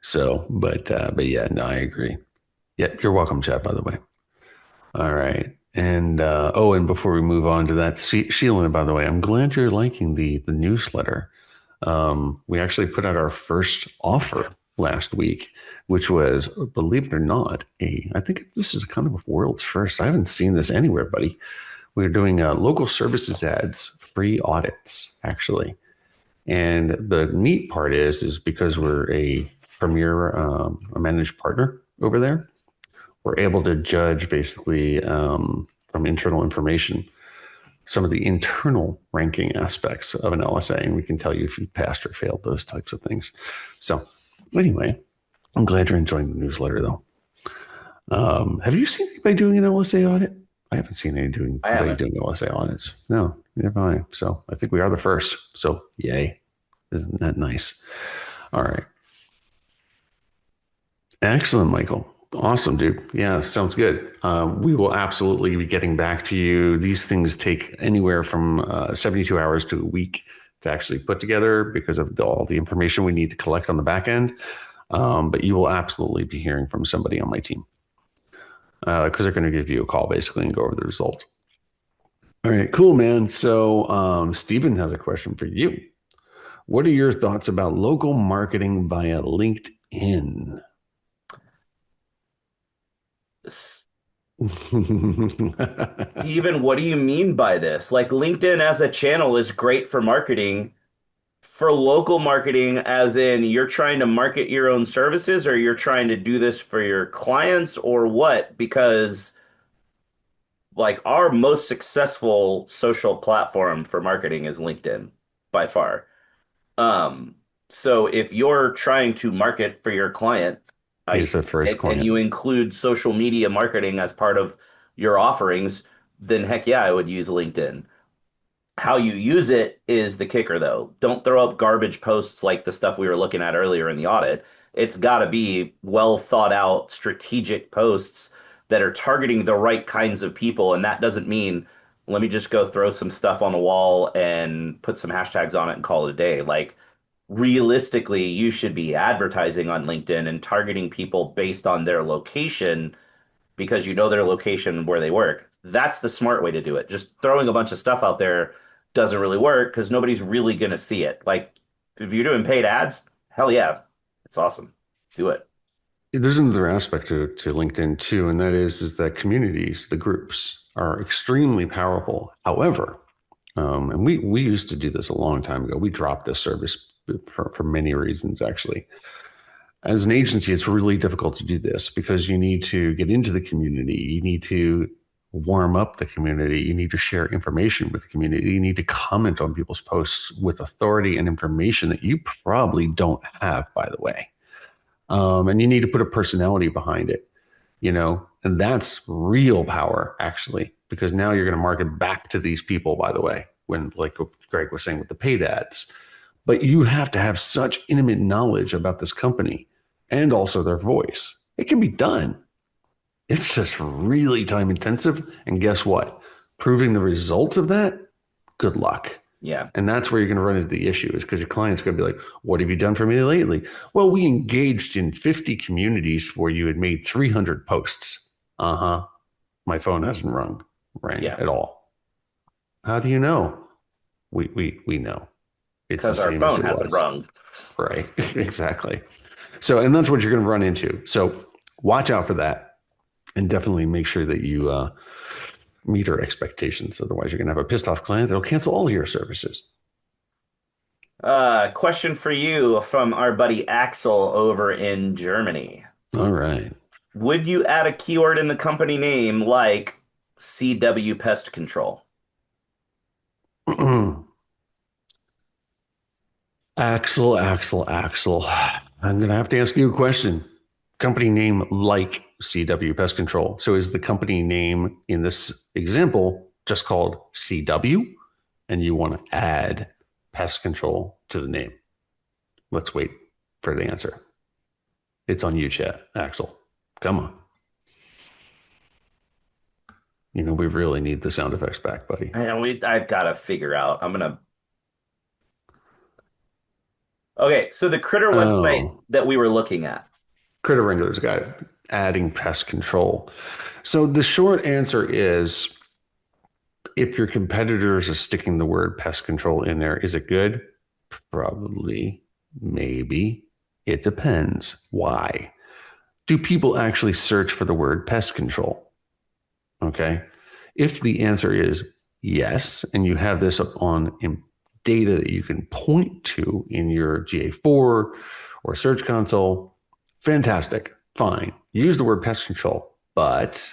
So, but yeah, no, I agree. Yeah, you're welcome, Chad, by the way. All right. And and before we move on to that, Sheila, by the way, I'm glad you're liking the newsletter. We actually put out our first offer last week, which was, believe it or not, I think this is kind of a world's first. I haven't seen this anywhere, buddy. We're doing local services ads, free audits, actually. And the neat part is because we're a premier, a managed partner over there, we're able to judge basically from internal information some of the internal ranking aspects of an LSA, and we can tell you if you passed or failed those types of things. So, anyway, I'm glad you're enjoying the newsletter, though. Have you seen anybody doing an LSA audit? I haven't seen
I
anybody
haven't.
doing LSA audits. No, never mind. So, I think we are the first. So, yay. Isn't that nice? All right. Excellent, Michael. Awesome, dude. Yeah, sounds good. We will absolutely be getting back to you. These things take anywhere from 72 hours to a week to actually put together because of all the information we need to collect on the back end. But you will absolutely be hearing from somebody on my team because they're going to give you a call basically and go over the results. All right, cool, man. So Stephen has a question for you. What are your thoughts about local marketing via LinkedIn?
Steven, what do you mean by this? Like LinkedIn as a channel is great for marketing. For local marketing, as in you're trying to market your own services or you're trying to do this for your clients or what? Because like our most successful social platform for marketing is LinkedIn by far. Um, so if you're trying to market for your client,
He's
I
the first
and you
client.
include social media marketing as part of your offerings, then heck yeah, I would use LinkedIn. How you use it is the kicker, though. Don't throw up garbage posts like the stuff we were looking at earlier in the audit. It's got to be well thought out, strategic posts that are targeting the right kinds of people. And that doesn't mean let me just go throw some stuff on the wall and put some hashtags on it and call it a day. Like, realistically, you should be advertising on LinkedIn and targeting people based on their location because you know their location where they work. That's the smart way to do it. Just throwing a bunch of stuff out there doesn't really work because nobody's really going to see it. Like if you're doing paid ads, hell yeah, it's awesome. Do it.
There's another aspect to LinkedIn too, and that is that communities, the groups, are extremely powerful. However, and we used to do this a long time ago. We dropped this service for many reasons, actually. As an agency, it's really difficult to do this because you need to get into the community. You need to warm up the community. You need to share information with the community. You need to comment on people's posts with authority and information that you probably don't have, by the way. And you need to put a personality behind it, and that's real power, actually, because now you're going to market back to these people, by the way, when, like Greg was saying with the paid ads. But you have to have such intimate knowledge about this company and also their voice. It can be done. It's just really time intensive. And guess what? Proving the results of that, good luck.
Yeah.
And that's where you're going to run into the issue is because your client's going to be like, what have you done for me lately? Well, we engaged in 50 communities where you had made 300 posts. Uh-huh. My phone hasn't rang
Yeah.
at all. How do you know? We know. It's the
Because our
same as
phone
it
hasn't
was.
rung.
Right. Exactly. So, and that's what you're going to run into. So watch out for that and definitely make sure that you meet our expectations. Otherwise, you're going to have a pissed off client that'll cancel all your services.
Question for you from our buddy Axel over in Germany.
All right.
Would you add a keyword in the company name like CW Pest Control?
Axel. I'm going to have to ask you a question. Company name like CW Pest Control. So is the company name in this example just called CW? And you want to add pest control to the name? Let's wait for the answer. It's on you, chat. Axel, come on. We really need the sound effects back, buddy.
And I've got to figure out. Okay, so the Critter website
Oh,
that we were looking at.
Critter Wrangler's got it. Adding pest control. So the short answer is if your competitors are sticking the word pest control in there, is it good? Probably, maybe. It depends. Why? Do people actually search for the word pest control? Okay. If the answer is yes, and you have this on data that you can point to in your GA4 or Search Console, fantastic. Fine. Use the word pest control, but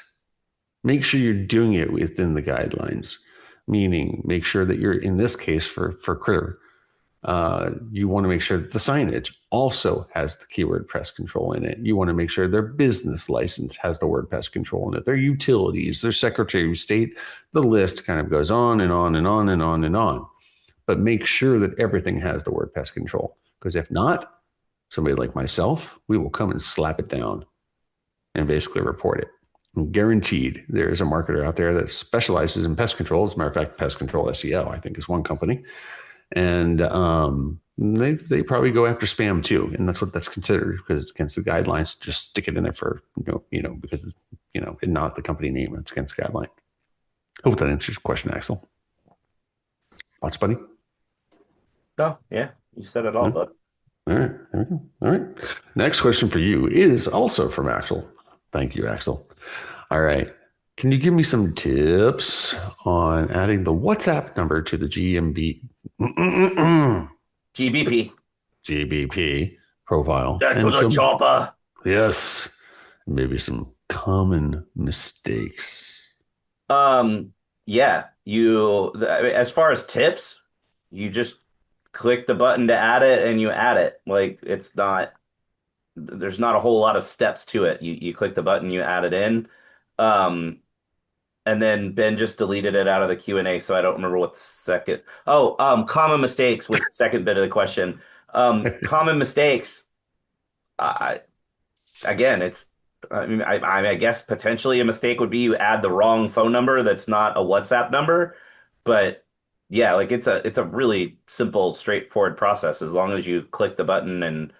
make sure you're doing it within the guidelines, meaning make sure that you're, in this case for Critter, you want to make sure that the signage also has the keyword pest control in it. You want to make sure their business license has the word pest control in it. Their utilities, their Secretary of State, the list kind of goes on and on and on and on and on. But make sure that everything has the word pest control. Because if not, somebody like myself, we will come and slap it down and basically report it. And guaranteed, there is a marketer out there that specializes in pest control. As a matter of fact, Pest Control SEO, I think, is one company. And they probably go after spam too, and that's what that's considered because it's against the guidelines. Just stick it in there for because it's not the company name. It's against the guideline. Hope that answers your question, Axel. Thoughts, buddy?
Oh, yeah, you said it all,
Yeah.
bud.
All right, there we go. All right. Next question for you is also from Axel. Thank you, Axel. All right. Can you give me some tips on adding the WhatsApp number to the GMB
GBP.
GBP profile?
Back to
And
the
some,
chopper.
yes, maybe some common mistakes.
Um, yeah, as far as tips, you just click the button to add it and you add it. Like there's not a whole lot of steps to it. You click the button, you add it in. Um, and then Ben just deleted it out of the Q&A, so I don't remember what the second. Oh, common mistakes was the second bit of the question. Common mistakes. I Again, I guess potentially a mistake would be you add the wrong phone number that's not a WhatsApp number, but yeah, like it's a really simple, straightforward process. As long as you click the button and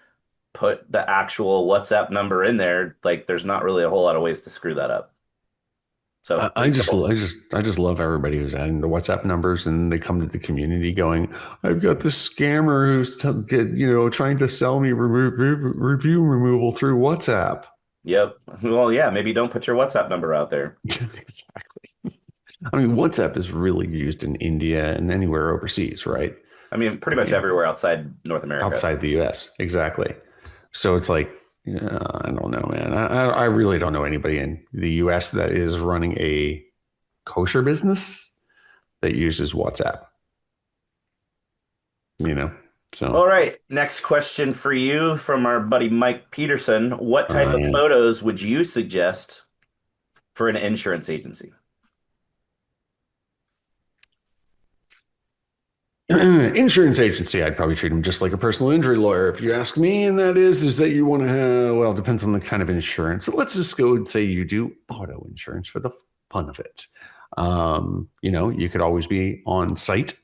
put the actual WhatsApp number in there, like there's not really a whole lot of ways to screw that up. So
I
pretty
just,
simple.
I just love everybody who's adding the WhatsApp numbers, and they come to the community going, "I've got this scammer who's trying to sell me review removal through WhatsApp."
Yep. Well, yeah, maybe don't put your WhatsApp number out there.
Exactly. I mean, WhatsApp is really used in India and anywhere overseas, right?
I mean, pretty much
Yeah,
everywhere outside North America.
outside the U.S. Exactly. So it's like, yeah, I don't know, man. I really don't know anybody in the U.S. that is running a kosher business that uses WhatsApp. You know,
All
so
right, next question for you from our buddy Mike Peterson. What type of
yeah.
photos would you suggest for an insurance agency?
Insurance agency, I'd probably treat them just like a personal injury lawyer, if you ask me. And that is that you want to have, well, it depends on the kind of insurance. So let's just go and say you do auto insurance for the fun of it. You could always be on site,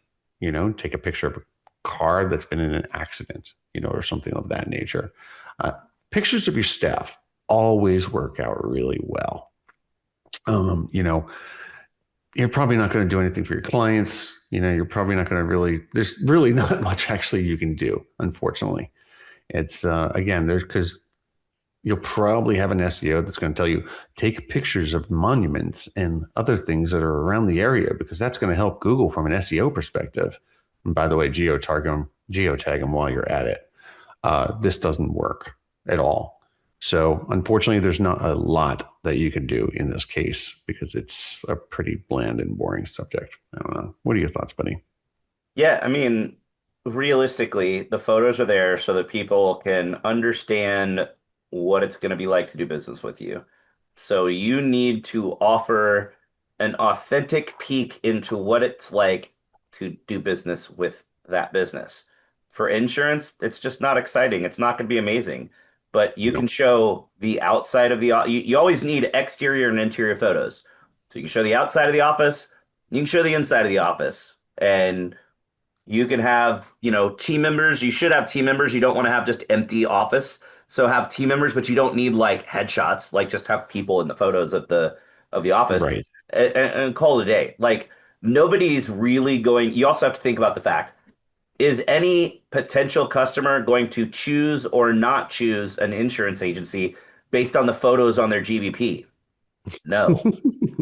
take a picture of a car that's been in an accident, or something of that nature. Uh, Pictures of your staff always work out really well. Um, you know, you're probably not going to do anything for your clients. You're probably not going to there's really not much actually you can do, unfortunately. It's again, there's because you'll probably have an SEO that's going to tell you take pictures of monuments and other things that are around the area because that's going to help Google from an SEO perspective. And by the way, geotag them while you're at it. This doesn't work at all. So unfortunately, there's not a lot that you can do in this case because it's a pretty bland and boring subject. I don't know. What are your thoughts, buddy?
Yeah, I mean, realistically, the photos are there so that people can understand what it's going to be like to do business with you. So you need to offer an authentic peek into what it's like to do business with that business. For insurance, it's just not exciting. It's not going to be amazing, but you can
Yep.
show the outside of you always need exterior and interior photos. So you can show the outside of the office, you can show the inside of the office, and you can have, team members. You should have team members. You don't want to have just empty office. So have team members, but you don't need like headshots. Like just have people in the photos of the office
Right.
and call it a day. Like nobody's really going. You also have to think about the fact, is any potential customer going to choose or not choose an insurance agency based on the photos on their GBP? No.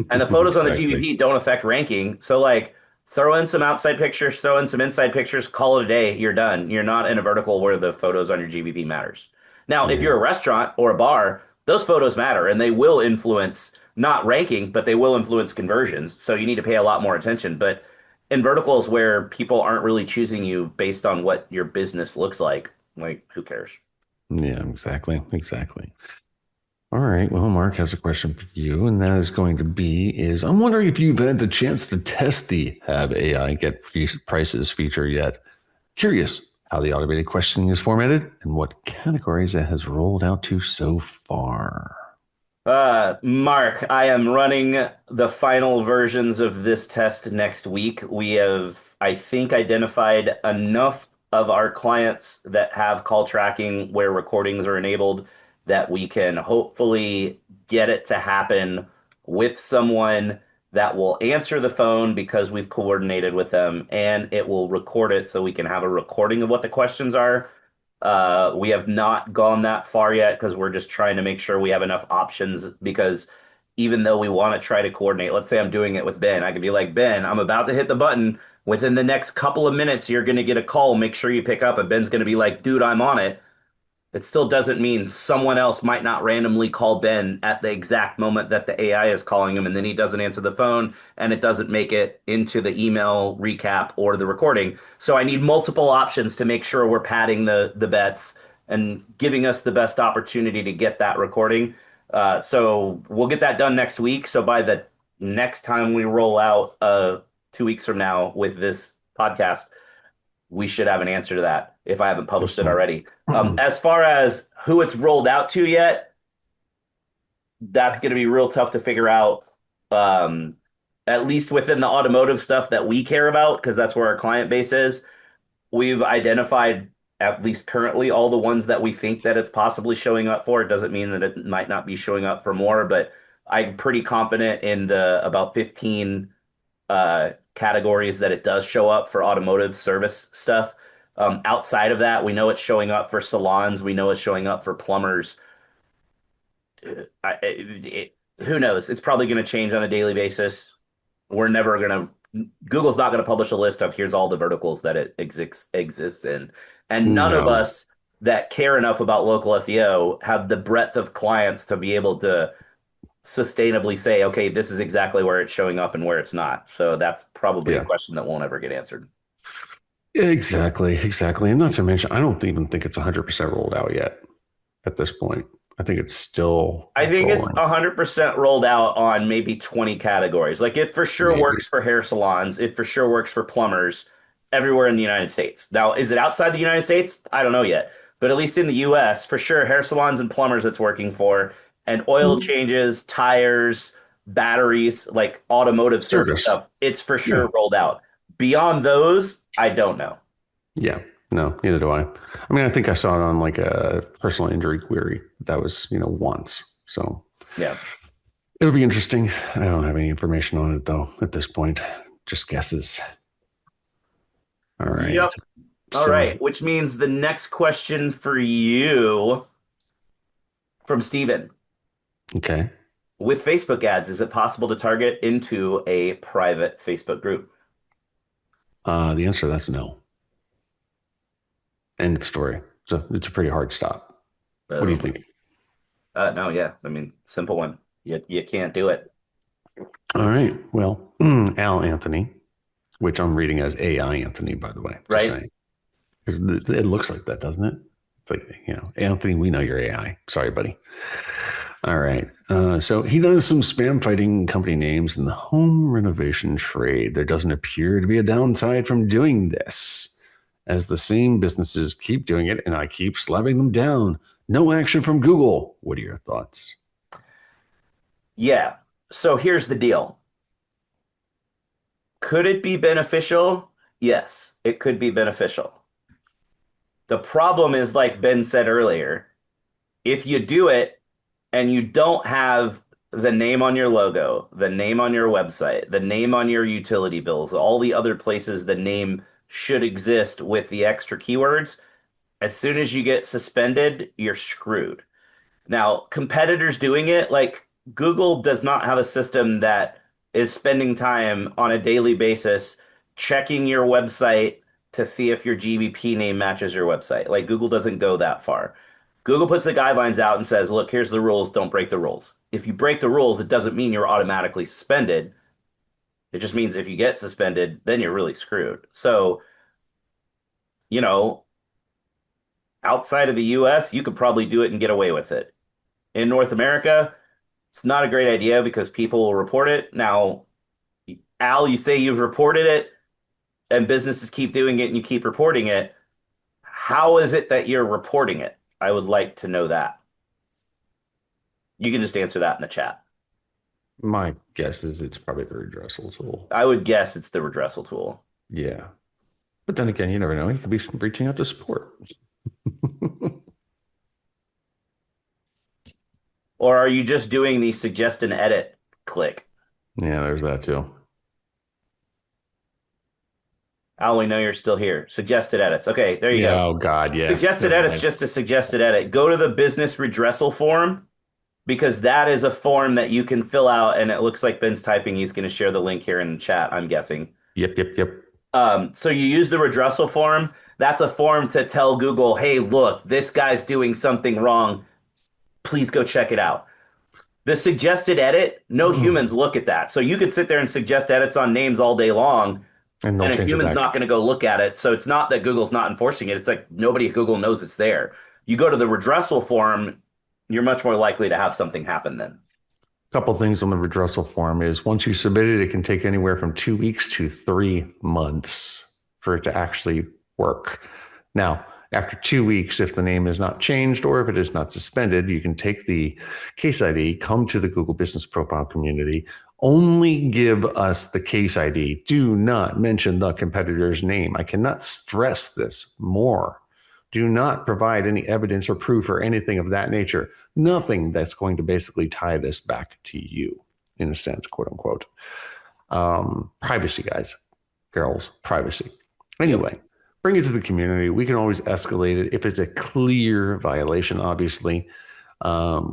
And the photos on the
Exactly.
GBP don't affect ranking. So like throw in some outside pictures, throw in some inside pictures, call it a day, you're done. You're not in a vertical where the photos on your GBP matters. Now, if
Yeah.
you're a restaurant or a bar, those photos matter and they will influence not ranking, but they will influence conversions. So you need to pay a lot more attention. But in verticals where people aren't really choosing you based on what your business looks like who cares?
Yeah, exactly. Exactly. All right. Well, Mark has a question for you, and that is going to be is I'm wondering if you've had the chance to test the Have AI Get Prices feature yet. Curious how the automated questioning is formatted and what categories it has rolled out to so far.
Mark, I am running the final versions of this test next week. We have, I think, identified enough of our clients that have call tracking where recordings are enabled that we can hopefully get it to happen with someone that will answer the phone because we've coordinated with them, and it will record it so we can have a recording of what the questions are. We have not gone that far yet because we're just trying to make sure we have enough options because even though we want to try to coordinate, let's say I'm doing it with Ben, I could be like, Ben, I'm about to hit the button. Within the next couple of minutes, you're going to get a call. Make sure you pick up. And Ben's going to be like, dude, I'm on it. It still doesn't mean someone else might not randomly call Ben at the exact moment that the AI is calling him, and then he doesn't answer the phone, and it doesn't make it into the email recap or the recording. So I need multiple options to make sure we're padding the bets and giving us the best opportunity to get that recording. So we'll get that done next week. So by the next time we roll out 2 weeks from now with this podcast, we should have an answer to that if I haven't published it
Excellent.
already. As far as who it's rolled out to yet, that's going to be real tough to figure out. Um, at least within the automotive stuff that we care about, because that's where our client base is. We've identified, at least currently, all the ones that we think that it's possibly showing up for. It doesn't mean that it might not be showing up for more, but I'm pretty confident in the about 15 categories that it does show up for automotive service stuff. Outside of that, we know it's showing up for salons. We know it's showing up for plumbers. Who knows? It's probably going to change on a daily basis. We're never going to, Google's not going to publish a list of here's all the verticals that it exists in. And none of
No.
us that care enough about local SEO have the breadth of clients to be able to sustainably say, okay, this is exactly where it's showing up and where it's not. So that's probably a
Yeah.
question that won't ever get answered.
Exactly. Exactly. And not to mention, I don't even think it's 100% rolled out yet at this point. I think it's still
I think it's
rolling.
100% rolled out on maybe 20 categories. Like it for sure
Maybe.
works for hair salons. It for sure works for plumbers everywhere in the United States. Now, is it outside the United States? I don't know yet. But at least in the US, for sure, hair salons and plumbers it's working for. And oil changes, tires, batteries, like automotive service
Service.
stuff, it's for
Yeah.
sure rolled out. Beyond those, I don't know.
Yeah. No, neither do I. I mean, I think I saw it on like a personal injury query. That was, once. So
Yeah.
it'll be interesting. I don't have any information on it though at this point. Just guesses. All right.
Yep. All
So,
right. Which means the next question for you from Steven.
okay.
With Facebook ads, is it possible to target into a private Facebook group?
The answer to that's no. End of story. So it's a pretty hard stop. What do you
Boom.
think?
No, yeah. I mean, simple one. You can't do it.
All right. Well, Al Anthony, which I'm reading as AI Anthony, by the way, just
Right?
saying. Because it looks like that, doesn't it? It's like, Anthony, we know you're AI. Sorry, buddy. All right. So he does some spam fighting company names in the home renovation trade. There doesn't appear to be a downside from doing this, as the same businesses keep doing it, and I keep slapping them down. No action from Google. What are your thoughts?
Yeah. So here's the deal. Could it be beneficial? Yes, it could be beneficial. The problem is, like Ben said earlier, if you do it and you don't have the name on your logo, the name on your website, the name on your utility bills, all the other places the name should exist with the extra keywords, as soon as you get suspended, you're screwed. Now, competitors doing it, like Google does not have a system that is spending time on a daily basis checking your website to see if your GBP name matches your website. Like Google doesn't go that far. Google puts the guidelines out and says, look, here's the rules, don't break the rules. If you break the rules, it doesn't mean you're automatically suspended. It just means if you get suspended, then you're really screwed. So, you know, outside of the US, you could probably do it and get away with it. In North America, it's not a great idea because people will report it. Now, Al, you say you've reported it and businesses keep doing it and you keep reporting it. How is it that you're reporting it? I would like to know that. You can just answer that in the chat.
My guess is it's probably the redressal tool.
I would guess it's the redressal tool.
Yeah. But then again, you never know. He could be reaching out to support.
Or are you just doing the suggest and edit click?
Yeah, there's that too.
How will we know you're still here? Suggested edits. Okay, there you
Yeah.
go.
Oh God. Yeah.
Suggested
Never
edits,
mind.
just a suggested edit. Go to the business redressal form because that is a form that you can fill out, and it looks like Ben's typing. He's going to share the link here in the chat, I'm guessing.
Yep. Yep. Yep.
So you use the redressal form. That's a form to tell Google, hey, look, this guy's doing something wrong. Please go check it out. The suggested edit, no humans look at that. So you could sit there and suggest edits on names all day long,
And they'll
and a
change it
human's
back.
not going to go look at it. So it's not that Google's not enforcing it. It's like nobody at Google knows it's there. You go to the redressal form, you're much more likely to have something happen then.
Couple things on the redressal form is once you submit it, it can take anywhere from 2 weeks to 3 months for it to actually work. Now, after 2 weeks, if the name is not changed or if it is not suspended, you can take the case ID, come to the Google Business Profile community, only give us the case ID. Do not mention the competitor's name. I cannot stress this more. Do not provide any evidence or proof or anything of that nature. Nothing that's going to basically tie this back to you, in a sense, quote unquote. Privacy, guys, girls, privacy. Anyway, bring it to the community. We can always escalate it. If it's a clear violation, obviously,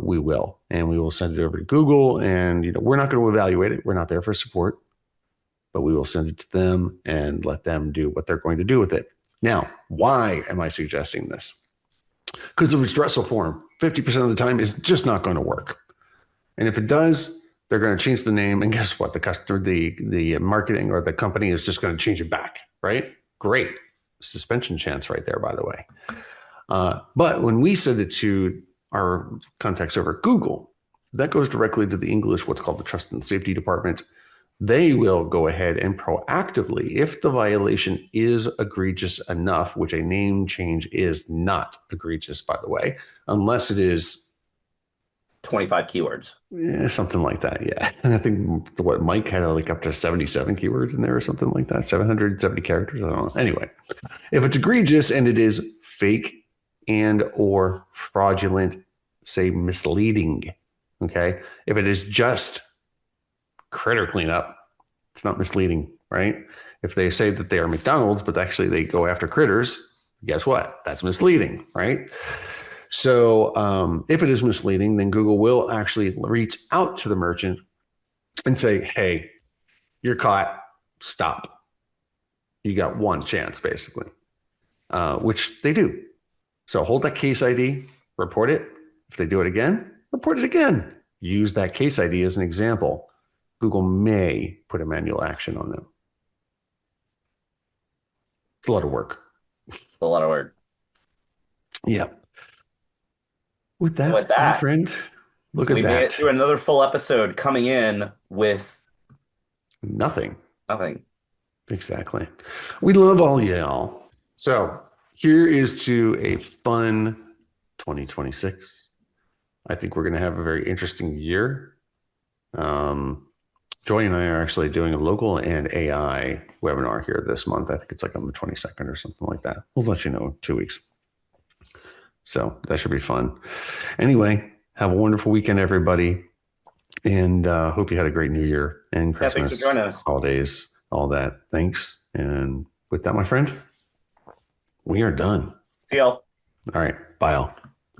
we will. And we will send it over to Google. And we're not going to evaluate it. We're not there for support. But we will send it to them and let them do what they're going to do with it. Now, why am I suggesting this? Because the redressal form, 50% of the time, is just not going to work. And if it does, they're going to change the name. And guess what? The customer, the marketing or the company is just going to change it back, right? Great. Suspension chance right there, by the way. But when we send it to our contacts over at Google, that goes directly to the English, what's called the Trust and Safety Department. They will go ahead and proactively, if the violation is egregious enough, which a name change is not egregious, by the way, unless it is
25 keywords.
something like that. Yeah. And I think what Mike had like up to 77 keywords in there or something like that, 770 characters. I don't know. Anyway, if it's egregious and it is fake and or fraudulent, say misleading, okay? If it is just critter cleanup, it's not misleading, right? If they say that they are McDonald's, but actually they go after critters, guess what? That's misleading, right? So if it is misleading, then Google will actually reach out to the merchant and say, hey, you're caught, stop. You got one chance, basically, which they do. So hold that case ID, report it. If they do it again, report it again. Use that case ID as an example. Google may put a manual action on them. It's a lot of work.
It's a lot of work.
Yeah. With that,
With
my
that,
friend, look at
we made it
that.
through another full episode coming in with
Nothing.
nothing.
Exactly. We love all y'all. So here is to a fun 2026. I think we're going to have a very interesting year. Joy and I are actually doing a local and AI webinar here this month. I think it's like on the 22nd or something like that. We'll let you know in 2 weeks. So that should be fun. Anyway, have a wonderful weekend, everybody. And hope you had a great New Year and Christmas,
thanks for joining us.
holidays, all that. Thanks. And with that, my friend, we are done.
See y'all.
All right. Bye, all.